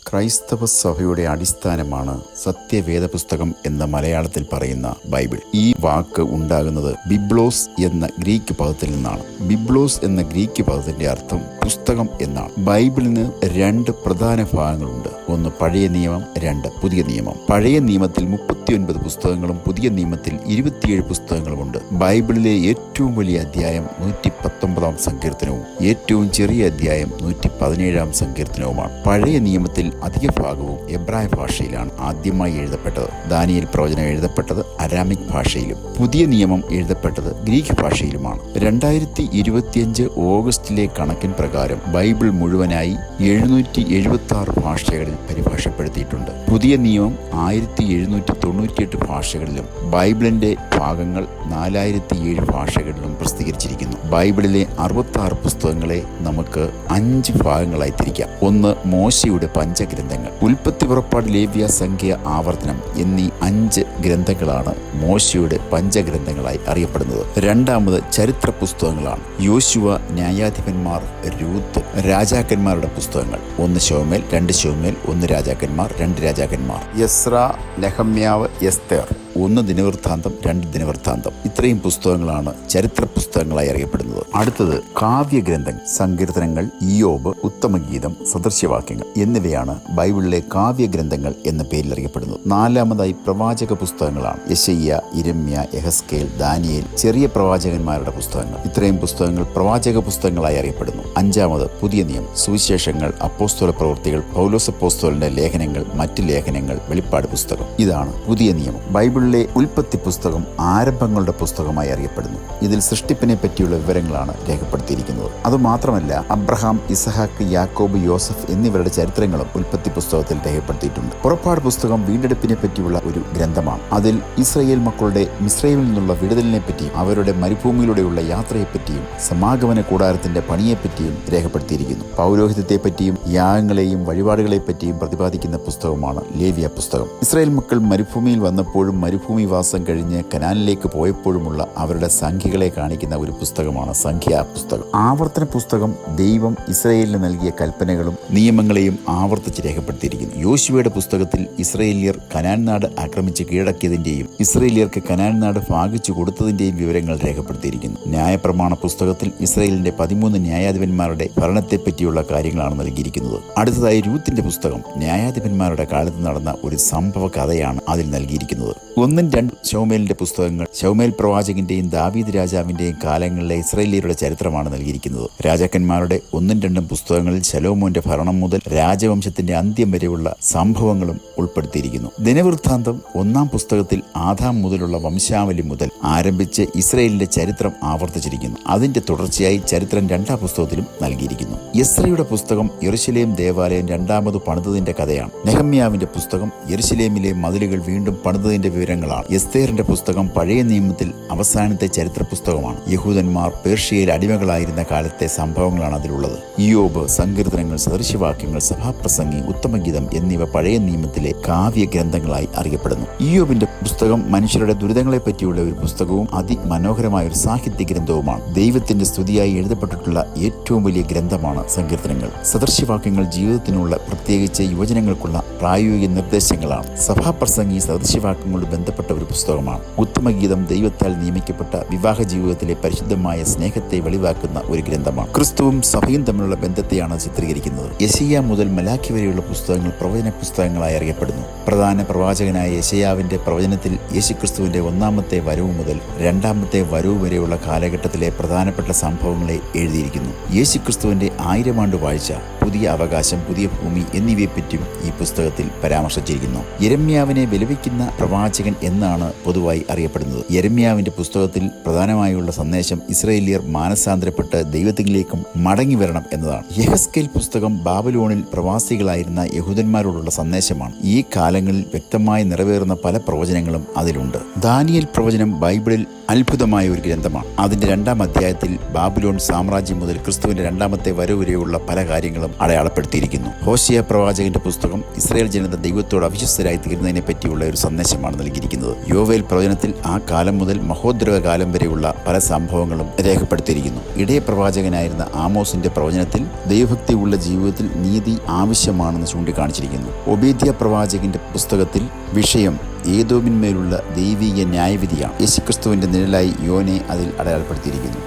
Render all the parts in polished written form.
ക്രൈസ്തവ സഭയുടെ അടിസ്ഥാനമാണ് സത്യവേദ പുസ്തകം എന്ന മലയാളത്തിൽ പറയുന്ന ബൈബിൾ. ഈ വാക്ക് ഉണ്ടാകുന്നത് ബിബ്ലോസ് എന്ന ഗ്രീക്ക് പദത്തിൽ നിന്നാണ്. ബിബ്ലോസ് എന്ന ഗ്രീക്ക് പദത്തിന്റെ അർത്ഥം പുസ്തകം എന്നാണ്. ബൈബിളിന് രണ്ട് പ്രധാന ഭാഗങ്ങളുണ്ട്. ഒന്ന് പഴയ നിയമം, രണ്ട് പുതിയ നിയമം. പഴയ നിയമത്തിൽ 39 പുസ്തകങ്ങളും പുതിയ നിയമത്തിൽ 27 പുസ്തകങ്ങളുമുണ്ട്. ബൈബിളിലെ ഏറ്റവും വലിയ അധ്യായം 119 സങ്കീർത്തനവും ഏറ്റവും ചെറിയ അധ്യായം 117 സങ്കീർത്തനവുമാണ്. പഴയ നിയമത്തിൽ അധിക ഭാഗവും എബ്രായ ഭാഷയിലാണ് ആദ്യമായി എഴുതപ്പെട്ടത്. ദാനിയേൽ പ്രവചനം എഴുതപ്പെട്ടത് അരാമിക് ഭാഷയിലും പുതിയ നിയമം എഴുതപ്പെട്ടത് ഗ്രീക്ക് ഭാഷയിലുമാണ്. 2025 ഓഗസ്റ്റിലെ കണക്കിൻ പ്രകാരം ബൈബിൾ മുഴുവനായി 776 ഭാഷകളിൽ പരിഭാഷപ്പെടുത്തിയിട്ടുണ്ട്. പുതിയ നിയമം 1798 ഭാഷകളിലും ബൈബിളിന്റെ ഭാഗങ്ങൾ 4007 ഭാഷകളിലും പ്രസിദ്ധീകരിച്ചിരിക്കുന്നു. ബൈബിളിലെ 66 പുസ്തകങ്ങളെ നമുക്ക് 5 ഭാഗങ്ങളായി തിരിക്കാം. ഒന്ന്, മോശയുടെ പഞ്ചഗ്രന്ഥങ്ങൾ. ഉൽപ്പത്തി, പുറപ്പാട്, ലേവ്യ, സംഖ്യ, ആവർത്തനം എന്നീ 5 ഗ്രന്ഥങ്ങളാണ് മോശയുടെ പഞ്ചഗ്രന്ഥങ്ങളായി അറിയപ്പെടുന്നത്. രണ്ടാമത് ചരിത്ര പുസ്തകങ്ങളാണ്. യോശുവ, ന്യായാധിപന്മാർ, രൂത്ത്, രാജാക്കന്മാരുടെ പുസ്തകങ്ങൾ. 1 ശമൂവേൽ, 2 ശമൂവേൽ, 1 രാജാക്കന്മാർ, 2 രാജാക്കന്മാർ. എസ്ര, നെഹമ്യാവ്, എസ്തേർ. 1 ദിനവൃത്താന്തം, 2 ദിനവൃത്താന്തം. ഇത്രയും പുസ്തകങ്ങളാണ് ചരിത്ര പുസ്തകങ്ങളായി അറിയപ്പെടുന്നത്. അടുത്തത് കാവ്യഗ്രന്ഥങ്ങൾ. സങ്കീർത്തനങ്ങൾ, ഇയ്യോബ്, ഉത്തമഗീതം, സദൃശ്യവാക്യങ്ങൾ എന്നിവയാണ് ബൈബിളിലെ കാവ്യഗ്രന്ഥങ്ങൾ എന്ന പേരിൽ അറിയപ്പെടുന്നത്. നാലാമതായി പ്രവാചക പുസ്തകങ്ങളാണ്. യെശയ്യാ, യിരെമ്യ, യെഹെസ്കേൽ, ദാനിയേൽ, ചെറിയ പ്രവാചകന്മാരുടെ പുസ്തകങ്ങൾ. ഇത്രയും പുസ്തകങ്ങൾ പ്രവാചക പുസ്തകങ്ങളായി അറിയപ്പെടുന്നു. അഞ്ചാമത് പുതിയ നിയമം. സുവിശേഷങ്ങൾ, അപ്പോസ്തല പ്രവൃത്തികൾ, പൗലോസ് അപ്പോസ്തലന്റെ ലേഖനങ്ങൾ, മറ്റ് ലേഖനങ്ങൾ, വെളിപ്പാട് പുസ്തകം. ഇതാണ് പുതിയ നിയമം. ബൈബിളിലെ ഉൽപ്പത്തി പുസ്തകം ആരംഭങ്ങളുടെ പുസ്തകമായി അറിയപ്പെടുന്നു. ഇതിൽ സൃഷ്ടിപ്പിനെ പറ്റിയുള്ള വിവരങ്ങളാണ് രേഖപ്പെടുത്തിയിരിക്കുന്നത്. അതുമാത്രമല്ല, അബ്രഹാം, ഇസഹാക്ക്, യാക്കോബ്, യോസഫ് എന്നിവരുടെ ചരിത്രങ്ങളും ഉൽപ്പത്തി പുസ്തകത്തിൽ രേഖപ്പെടുത്തിയിട്ടുണ്ട്. പുറപ്പാട് പുസ്തകം വീണ്ടെടുപ്പിനെ പറ്റിയുള്ള ഒരു ഗ്രന്ഥമാണ്. അതിൽ ഇസ്രായേൽ മക്കളുടെ മിസ്രൈമിൽ നിന്നുള്ള വിടുതലിനെ പറ്റിയും അവരുടെ മരുഭൂമിയിലൂടെയുള്ള യാത്രയെപ്പറ്റിയും സമാഗമന കൂടാരത്തിന്റെ പണിയെപ്പറ്റിയും രേഖപ്പെടുത്തിയിരിക്കുന്നു. പൗരോഹിത്യത്തെ പറ്റിയും യാഗങ്ങളെയും വഴിപാടുകളെ പറ്റിയും പ്രതിപാദിക്കുന്ന പുസ്തകമാണ് ലേവ്യ പുസ്തകം. ഇസ്രായേൽ മക്കൾ മരുഭൂമിയിൽ വന്നപ്പോഴും മരുഭൂമിവാസം കഴിഞ്ഞ് കനാനിലേക്ക് പോയപ്പോഴുമുള്ള അവരുടെ സംഖ്യകളെ കാണിക്കുന്ന ഒരു പുസ്തകമാണ് സംഖ്യാ പുസ്തകം. ആവർത്തന പുസ്തകം ദൈവം ഇസ്രായേലിന് നൽകിയ കൽപ്പനകളും നിയമങ്ങളെയും ആവർത്തിച്ച് രേഖപ്പെടുത്തിയിരിക്കുന്നു. യോശുവയുടെ പുസ്തകത്തിൽ ഇസ്രായേലിയർ കനാൻ നാട് ആക്രമിച്ച് കീഴടക്കിയതിന്റെയും ഇസ്രായേലിയർക്ക് കനാൻ നാട് ഭാഗിച്ചു കൊടുത്തതിന്റെയും വിവരങ്ങൾ രേഖപ്പെടുത്തിയിരിക്കുന്നു. ന്യായപ്രമാണ പുസ്തകത്തിൽ ഇസ്രായേലിന്റെ 13 ന്യായാധിപന്മാരുടെ ഭരണത്തെപ്പറ്റിയുള്ള കാര്യങ്ങളാണ് നൽകിയിരിക്കുന്നത്. അടുത്തതായി രൂത്തിന്റെ പുസ്തകം. ന്യായാധിപന്മാരുടെ കാലത്ത് നടന്ന ഒരു സംഭവ കഥയാണ് അതിൽ നൽകിയിരിക്കുന്നത്. 1, 2 ശമൂവേലിന്റെ പുസ്തകങ്ങൾ ശമൂവേൽ പ്രവാചകന്റെയും ദാവീദ് രാജാവിന്റെയും കാലങ്ങളിലെ ഇസ്രായേലിയരുടെ ചരിത്രമാണ് നൽകിയിരിക്കുന്നത്. രാജാക്കന്മാരുടെ 1, 2 പുസ്തകങ്ങളിൽ ശലോമോന്റെ ഭരണം മുതൽ രാജവംശത്തിന്റെ അന്ത്യം വരെയുള്ള സംഭവങ്ങളും ഉൾപ്പെടുത്തിയിരിക്കുന്നു. ദിനവൃത്താന്തം 1 പുസ്തകത്തിൽ ആദാം മുതലുള്ള വംശാവലി മുതൽ ആരംഭിച്ച് ഇസ്രായേലിന്റെ ചരിത്രം ആവർത്തിച്ചിരിക്കുന്നു. അതിന്റെ തുടർച്ചയായി ചരിത്രം 2 പുസ്തകത്തിലും നൽകിയിരിക്കുന്നു. എസ്രയുടെ പുസ്തകം യെരുശലേം ദേവാലയം രണ്ടാമത് പണിതതിന്റെ കഥയാണ്. നെഹമ്യാവിന്റെ പുസ്തകം യെരുശലേമിലെ മതിലുകൾ വീണ്ടും പണിതതിന്റെ വിവരങ്ങളാണ്. എസ്തേറിന്റെ പുസ്തകം പഴയ നിയമത്തിൽ അവസാനത്തെ ചരിത്ര പുസ്തകമാണ്. യഹൂദന്മാർ പേർഷ്യയിൽ അടിമകളായിരുന്ന കാലത്തെ സംഭവങ്ങളാണ് അതിലുള്ളത്. ഇയ്യോബ്, സങ്കീർത്തനങ്ങൾ, സദൃശ്യവാക്യങ്ങൾ, സഭാപ്രസംഗി, ഉത്തമഗീതം എന്നിവ പഴയ നിയമത്തിലെ കാവ്യ ഗ്രന്ഥങ്ങളായി അറിയപ്പെടുന്നു. ഇയ്യോബിന്റെ പുസ്തകം മനുഷ്യരുടെ ദുരിതങ്ങളെ പറ്റിയുള്ള ഒരു പുസ്തകവും അതിമനോഹരമായ ഒരു സാഹിത്യ ഗ്രന്ഥവുമാണ്. ദൈവത്തിന്റെ സ്തുതിയായി എഴുതപ്പെട്ടിട്ടുള്ള ഏറ്റവും വലിയ ഗ്രന്ഥമാണ് സങ്കീർത്തനങ്ങൾ. സദൃശ്യവാക്യങ്ങൾ ജീവിതത്തിനുള്ള, പ്രത്യേകിച്ച് യുവജനങ്ങൾക്കുള്ള പ്രായോഗിക നിർദ്ദേശങ്ങളാണ്. സഭാപ്രസംഗി സദൃശ്യവാക്യങ്ങളോട് ബന്ധപ്പെട്ട ഒരു പുസ്തകമാണ്. ഉത്തമഗീതം ദൈവത്താൽ നിയമിക്കപ്പെട്ട വിവാഹ ജീവിതത്തിലെ പരിശുദ്ധമായ സ്നേഹത്തെ വെളിവാക്കുന്ന ഒരു ഗ്രന്ഥമാണ്. ക്രിസ്തുവും സഭയും തമ്മിലുള്ള ബന്ധത്തെയാണ് ചിത്രീകരിക്കുന്നത്. യെശയ്യാ മുതൽ മലാഖി വരെയുള്ള പുസ്തകങ്ങൾ പ്രവചന പുസ്തകങ്ങളായി അറിയപ്പെടുന്നു. പ്രധാന പ്രവാചകനായ യെശയ്യാവിന്റെ പ്രവചനത്തിൽ യേശുക്രിസ്തുവിന്റെ 1-ാമത്തെ വരവ് മുതൽ 2-ാമത്തെ വരവ് വരെയുള്ള കാലഘട്ടത്തിലെ പ്രധാനപ്പെട്ട സംഭവങ്ങളെ എഴുതിയിരിക്കുന്നു. യേശുക്രിസ്തുവിന്റെ 1000 ആണ്ട് വാഴ്ച, പുതിയ അവകാശം, പുതിയ ഭൂമി എന്നിവയെപ്പറ്റിയും ഈ പുസ്തകത്തിൽ പരാമർശിച്ചിരിക്കുന്നു. യെരമ്യാവിനെ വിലപിക്കുന്ന പ്രവാചകൻ എന്നാണ് പൊതുവായി അറിയപ്പെടുന്നത്. യെരമ്യാവിന്റെ പുസ്തകത്തിൽ പ്രധാനമായുള്ള സന്ദേശം ഇസ്രായേലിയർ മാനസാന്തരപ്പെട്ട് ദൈവത്തിലേക്കും മടങ്ങി വരണം എന്നതാണ്. യെഹെസ്കേൽ പുസ്തകം ബാബിലോണിൽ പ്രവാസികളായിരുന്ന യഹൂദന്മാരോടുള്ള സന്ദേശമാണ്. ഈ കാലങ്ങളിൽ വ്യക്തമായി നിറവേറുന്ന പല പ്രവചനങ്ങളും അതിലുണ്ട്. ദാനിയേൽ പ്രവചനം ബൈബിളിൽ അത്ഭുതമായ ഒരു ഗ്രന്ഥമാണ്. അതിന്റെ 2-ാം അധ്യായത്തിൽ ബാബിലോൺ സാമ്രാജ്യം മുതൽ ക്രിസ്തുവിന്റെ 2-ാമത്തെ വരവ് വരെയുള്ള പല കാര്യങ്ങളും അടയാളപ്പെടുത്തിയിരിക്കുന്നു. ഹോശേയ പ്രവാചകന്റെ പുസ്തകം ഇസ്രായേൽ ജനത ദൈവത്തോട് അവിശ്വസ്തരായി തീരുന്നതിനെ പറ്റിയുള്ള ഒരു സന്ദേശമാണ് നൽകിയിരിക്കുന്നത്. നൽകിയിരിക്കുന്നത്. യോവേൽ പ്രവചനത്തിൽ ആ കാലം മുതൽ മഹോദ്രവ കാലം വരെയുള്ള പല സംഭവങ്ങളും രേഖപ്പെടുത്തിയിരിക്കുന്നു. ഇടയ പ്രവാചകനായിരുന്ന ആമോസിന്റെ പ്രവചനത്തിൽ ദൈവഭക്തിയുള്ള ജീവിതത്തിൽ നീതി ആവശ്യമാണെന്ന് ചൂണ്ടിക്കാണിച്ചിരിക്കുന്നു. ഒബേദ്യ പ്രവാചകന്റെ പുസ്തകത്തിൽ വിഷയം ഏദോമിന്മേലുള്ള ദൈവീക ന്യായവിധിയാണ്. യേശുക്രിസ്തുവിന്റെ നിഴലായി യോനെ അതിൽ അടയാളപ്പെടുത്തിയിരിക്കുന്നു.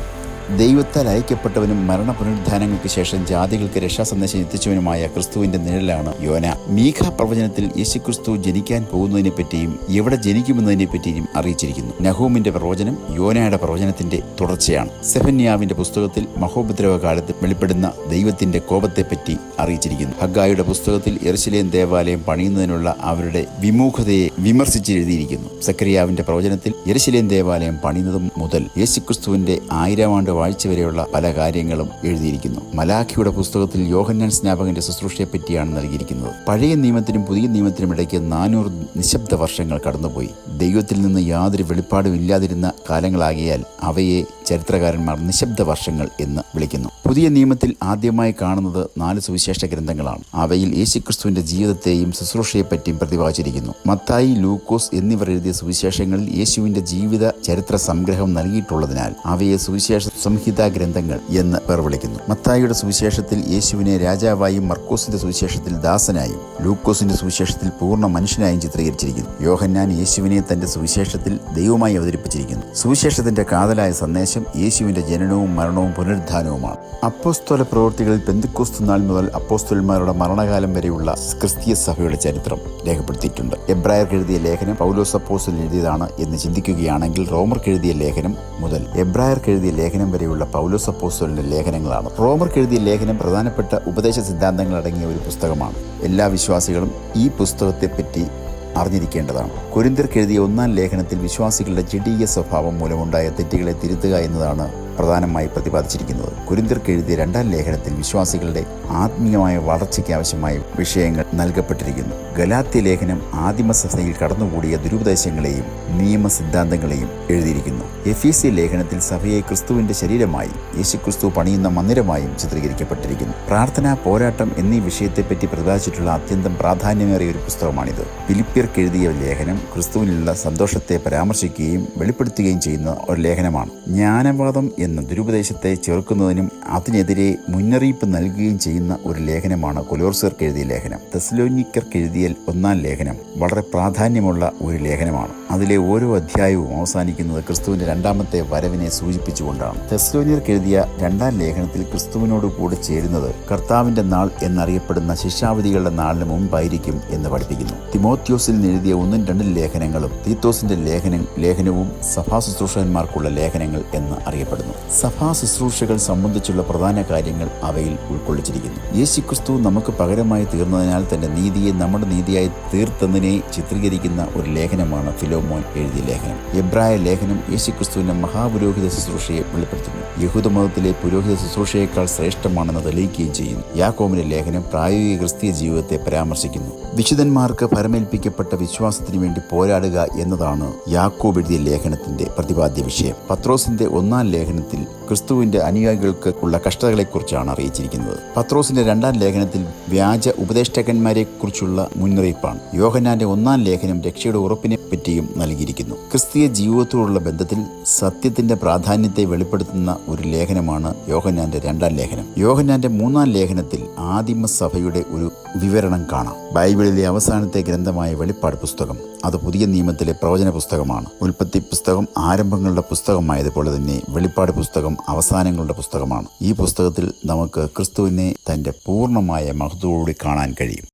ദൈവത്താൽ അയക്കപ്പെട്ടവനും മരണ പുനരുദ്ധാനങ്ങൾക്ക് ശേഷം ജാതികൾക്ക് രക്ഷാസന്ദേശം എത്തിച്ചവനുമായ ക്രിസ്തുവിന്റെ നിഴലാണ് യോന. മീഖ പ്രവചനത്തിൽ യേശുക്രിസ്തു ജനിക്കാൻ പോകുന്നതിനെപ്പറ്റിയും എവിടെ ജനിക്കുമെന്നതിനെപ്പറ്റിയും അറിയിച്ചിരിക്കുന്നു. നഹൂമിന്റെ പ്രവചനം യോനയുടെ പ്രവചനത്തിന്റെ തുടർച്ചയാണ്. സെഫന്യാവിന്റെ പുസ്തകത്തിൽ മഹോപദ്രവ കാലത്ത് വെളിപ്പെടുന്ന ദൈവത്തിന്റെ കോപത്തെപ്പറ്റി അറിയിച്ചിരിക്കുന്നു. ഹഗ്ഗായിയുടെ പുസ്തകത്തിൽ യെരുശലേം ദേവാലയം പണിയുന്നതിനുള്ള അവരുടെ വിമുഖതയെ വിമർശിച്ച് എഴുതിയിരിക്കുന്നു. സക്കറിയാവിന്റെ പ്രവചനത്തിൽ യെരുശലേം ദേവാലയം പണിയുന്നത് മുതൽ യേശുക്രിസ്തുവിന്റെ 1000 ആണ്ട് വാഴ്ച വരെയുള്ള പല കാര്യങ്ങളും എഴുതിയിരിക്കുന്നു. മലാഖിയുടെ പുസ്തകത്തിൽ യോഹന്നാൻ സ്നാപകന്റെ ശുശ്രൂഷയെപ്പറ്റിയാണ് നൽകിയിരിക്കുന്നത്. പഴയ നിയമത്തിനും പുതിയ നിയമത്തിനും ഇടയ്ക്ക് 400 നിശബ്ദ വർഷങ്ങൾ കടന്നുപോയി. ദൈവത്തിൽ നിന്ന് യാതൊരു വെളിപ്പാടും ഇല്ലാതിരുന്ന കാലങ്ങളാകിയാൽ അവയെ ചരിത്രകാരന്മാർ നിശബ്ദ വർഷങ്ങൾ എന്ന് വിളിക്കുന്നു. പുതിയ നിയമത്തിൽ ആദ്യമായി കാണുന്നത് 4 സുവിശേഷ ഗ്രന്ഥങ്ങളാണ്. അവയിൽ യേശുക്രിസ്തുവിന്റെ ജീവിതത്തെയും ശുശ്രൂഷയെപ്പറ്റിയും പ്രതിപാദിച്ചിരിക്കുന്നു. മത്തായി, ലൂക്കോസ് എന്നിവർ എഴുതിയ സുവിശേഷങ്ങളിൽ യേശുവിന്റെ ജീവിത ചരിത്ര സംഗ്രഹം നൽകിയിട്ടുള്ളതിനാൽ അവയെ സുവിശേഷ സംഹിതാ ഗ്രന്ഥങ്ങൾ എന്ന് പേർ വിളിക്കുന്നു. മത്തായിയുടെ സുവിശേഷത്തിൽ യേശുവിനെ രാജാവായും, മർക്കോസിന്റെ സുവിശേഷത്തിൽ ദാസനായും, ലൂക്കോസിന്റെ സുവിശേഷത്തിൽ പൂർണ്ണ മനുഷ്യനായും ചിത്രീകരിച്ചിരിക്കുന്നു. യോഹന്നാൻ യേശുവിനെ തന്റെ സുവിശേഷത്തിൽ ദൈവമായി അവതരിപ്പിച്ചിരിക്കുന്നു. സുവിശേഷത്തിന്റെ കാതലായ സന്ദേശം യേശുവിന്റെ ജനനവും മരണവും പുനരുദ്ധാനവുമാണ്. അപ്പോസ്തല പ്രവൃത്തികളിൽ പെന്തക്കോസ്ത് നാൾ മുതൽ അപ്പോസ്തലന്മാരുടെ മരണകാലം വരെയുള്ള ക്രിസ്തീയ സഭയുടെ ചരിത്രം രേഖപ്പെടുത്തിയിട്ടുണ്ട്. എബ്രായർക്ക് എഴുതിയ ലേഖനം പൗലോസ് അപ്പോസ്തലൻ എഴുതിയതാണ് എന്ന് ചിന്തിക്കുകയാണെങ്കിൽ റോമർക്ക് എഴുതിയ ലേഖനം മുതൽ എബ്രായർക്ക് എഴുതിയ ലേഖനം വരെയുള്ള പൗലോസ് അപ്പോസ്തലന്റെ ലേഖനങ്ങളാണ്. റോമർക്ക് എഴുതിയ ലേഖനം പ്രധാനപ്പെട്ട ഉപദേശ സിദ്ധാന്തങ്ങൾ അടങ്ങിയ ഒരു പുസ്തകമാണ്. എല്ലാ വിശ്വാസികളും ഈ പുസ്തകത്തെപ്പറ്റി അറിഞ്ഞിരിക്കേണ്ടതാണ്. കൊരിന്ത്യർക്ക് എഴുതിയ 1-ാം ലേഖനത്തിൽ വിശ്വാസികളുടെ ജഡീയ സ്വഭാവം മൂലമുണ്ടായ തെറ്റുകളെ തിരുത്തുക എന്നതാണ് പ്രധാനമായി പ്രതിപാദിച്ചിരിക്കുന്നത്. കൊരിന്ത്യർക്ക് എഴുതിയ 2-ാം ലേഖനത്തിൽ വിശ്വാസികളുടെ ആത്മീയമായ വളർച്ചയ്ക്ക് ആവശ്യമായ വിഷയങ്ങൾ നൽകപ്പെട്ടിരിക്കുന്നു. ഗലാത്യ ലേഖനം ആദിമസഭയിൽ കടന്നുകൂടിയ ദുരുപദേശങ്ങളെയും നിയമ സിദ്ധാന്തങ്ങളെയും എഴുതിയിരിക്കുന്നു. എഫീസ്യ ലേഖനത്തിൽ സഭയെ ക്രിസ്തുവിന്റെ ശരീരമായി, യേശുക്രിസ്തു പണിയുന്ന മന്ദിരമായും ചിത്രീകരിക്കപ്പെട്ടിരിക്കുന്നു. പ്രാർത്ഥന, പോരാട്ടം എന്നീ വിഷയത്തെപ്പറ്റി പ്രതിപാദിച്ചിട്ടുള്ള അത്യന്തം പ്രാധാന്യമേറിയ ഒരു പുസ്തകമാണിത്. ഫിലിപ്പിയർക്ക് എഴുതിയ ലേഖനം ക്രിസ്തുവിനുള്ള സന്തോഷത്തെ പരാമർശിക്കുകയും വെളിപ്പെടുത്തുകയും ചെയ്യുന്ന ഒരു ലേഖനമാണ്. ജ്ഞാനവാദം എന്ന ദുരുപദേശത്തെ ചെറുക്കുന്നതിനും അതിനെതിരെ മുന്നറിയിപ്പ് നൽകുകയും ചെയ്യുന്ന ഒരു ലേഖനമാണ് കൊലോസ്യർക്ക് എഴുതിയ ലേഖനം. തെസ്സലോനിക്കർക്ക് എഴുതിയ 1-ാം ലേഖനം വളരെ പ്രാധാന്യമുള്ള ഒരു ലേഖനമാണ്. അതിലെ ഓരോ അധ്യായവും അവസാനിക്കുന്നത് ക്രിസ്തുവിന്റെ 2ാമത്തെ വരവിനെ സൂചിപ്പിച്ചുകൊണ്ടാണ്. തെസ്സലോനിക്കർക്ക് എഴുതിയ 2-ാം ലേഖനത്തിൽ ക്രിസ്തുവിനോട് കൂടെ ചേരുന്നത് കർത്താവിന്റെ നാൾ എന്നറിയപ്പെടുന്ന ശിക്ഷാവിധികളുടെ നാളിന് മുമ്പായിരിക്കും എന്ന് പഠിപ്പിക്കുന്നു. തിമോത്യോസിൽ എഴുതിയ 1-ഉം 2-ഉം ലേഖനങ്ങളും തീത്തോസിന്റെ ലേഖനവും സഭാ ശുശ്രൂഷകന്മാർക്കുള്ള ലേഖനങ്ങൾ എന്ന് അറിയപ്പെടുന്നു. സഭാ ശുശ്രൂഷകൾ സംബന്ധിച്ചുള്ള പ്രധാന കാര്യങ്ങൾ അവയിൽ ഉൾക്കൊള്ളിച്ചിരിക്കുന്നു. യേശുക്രിസ്തു നമുക്ക് പകരമായി തീർന്നതിനാൽ തന്റെ നീതിയെ നമ്മുടെ നീതിയായി തീർത്തെന്നതിനെ ചിത്രീകരിക്കുന്ന ഒരു ലേഖനമാണ് ഫിലോമോൻ എഴുതിയ ലേഖനം. എബ്രായ ലേഖനം യേശുക്രിസ്തുവിന്റെ മഹാപുരോഹിത ശുശ്രൂഷയെ വെളിപ്പെടുത്തുന്നു. യഹൂദമതത്തിലെ പുരോഹിത ശുശ്രൂഷയേക്കാൾ ശ്രേഷ്ഠമാണെന്ന് തെളിയിക്കുകയും ചെയ്യുന്നു. യാക്കോബിന്റെ ലേഖനം പ്രായോഗിക ക്രിസ്തീയ ജീവിതത്തെ പരാമർശിക്കുന്നു. വിശുദ്ധന്മാർക്ക് പരമേൽപ്പിക്കപ്പെട്ട വിശ്വാസത്തിന് വേണ്ടി പോരാടുക എന്നതാണ് യാക്കോബ് എഴുതിയ ലേഖനത്തിന്റെ പ്രതിപാദ്യ വിഷയം. പത്രോസിന്റെ 1-ാം ലേഖനത്തിൽ ക്രിസ്തുവിന്റെ അനുയായികൾക്ക് ഉള്ള കഷ്ടതകളെക്കുറിച്ചാണ് അറിയിച്ചിരിക്കുന്നത്. പത്രോസിന്റെ 2-ാം ലേഖനത്തിൽ വ്യാജ ഉപദേഷ്ടാക്കന്മാരെ കുറിച്ചുള്ള മുന്നറിയിപ്പാണ്. യോഹന്നാന്റെ 1-ാം ലേഖനം രക്ഷയുടെ ഉറപ്പിനെ പറ്റിയും നൽകിയിരിക്കുന്നു. ക്രിസ്തീയ ജീവിതത്തോടുള്ള ബന്ധത്തിൽ സത്യത്തിന്റെ പ്രാധാന്യത്തെ വെളിപ്പെടുത്തുന്ന ഒരു ലേഖനമാണ് യോഹന്നാന്റെ 2-ാം ലേഖനം. യോഹന്നാന്റെ 3-ാം ലേഖനത്തിൽ ആദിമസഭയുടെ ഒരു വിവരണം കാണാം. ബൈബിളിലെ അവസാനത്തെ ഗ്രന്ഥമായ വെളിപ്പാട് പുസ്തകം അത് പുതിയ നിയമത്തിലെ പ്രവചന പുസ്തകമാണ്. ഉൽപ്പത്തി പുസ്തകം ആരംഭങ്ങളുടെ പുസ്തകമായതുപോലെ തന്നെ വെളിപ്പാട് പുസ്തകം അവസാനങ്ങളുടെ പുസ്തകമാണ്. ഈ പുസ്തകത്തിൽ നമുക്ക് ക്രിസ്തുവിനെ തന്റെ പൂർണ്ണമായ മഹത്വത്തോടുകൂടി കാണാൻ കഴിയും.